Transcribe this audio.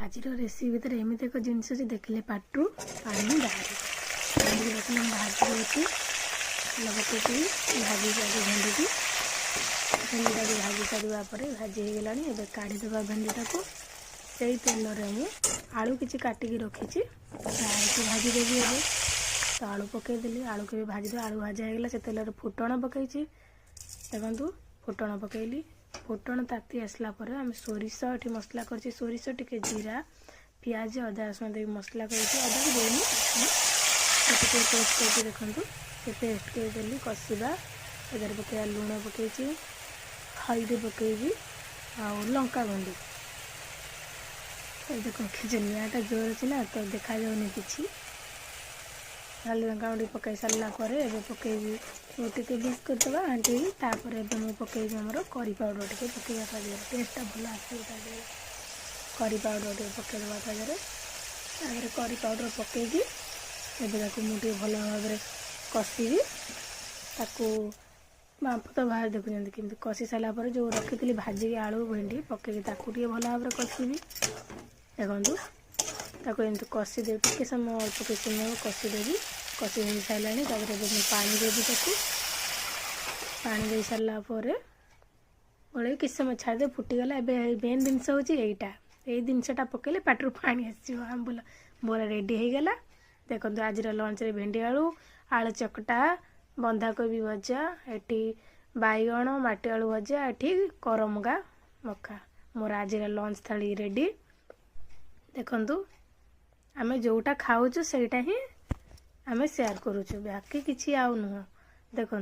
आज रेसिपी भितर एमती एक जिनस देखिले पाटू पानी बाहर देखिए बाहर पकई भाजी सारी भेंडी की भेंडीटा को भाजी सारा भाजी हो गलानी ए काढ़ीदेवा भेंडीटा को से तेल में आलू किसी काटिकी रखी भाजी देवी ए तो आलू पकईदेली आलू के भी भाजी आलू भाजा होगा से तेल फुटण पकई देखु फुटण पकईली फुटण ताती आसला आम सोरिष ये मसला कर सोरिष टिके जीरा पियाज अदा रसुण दे मसला कर अदा को देनी पेस्ट करके देखूँ से पेस्ट करदेली कषा इधर पकड़ा लुण पकई हल्दी पकईबी आ लंका गुंडी देख निआटा जोर अच्छी ना तो देखा जाऊनी कि हल्दी लंका गुंडी पकई सारा पकईबी टे मिक्स करदे आंटी तापर मुझे पकईबी आमर करी पाउडर टे पकईवा टेस्टा भल आस करी पाउडर टे पकईदेवा तापर करी पाउडर पकईकी एवं मुझे भल भाव कषिबी बांप तो बाहर देखुं कि कषि सारापर जो रखी भाजिकी आलू भेंडी पकईकी भल भाव कषिबी देखूँ ताको एमती कषिदेवी टे समय अल्प किसी समय कषिदेवी कषि हो सारा पानी देवी ताको पानी दे सारापर गोल किसी समय छाड़दे फुटीगला मेन जिनस हूँ यही जिनसटा पकड़े पाटू पानी आसो आंबुल मोर रेडी हो गला देखो आज लंच रे भेंडी आलू आलू चकटा बंधाकोबी भजा एटी बैगण माटी आलू भजा एटी करमगा मक्का मोर आज लंच थाली रेडी देखु आम जोटा खाऊँ सेटा ही आम सेयार करुचु बाकी किसी आउ नुह देखु।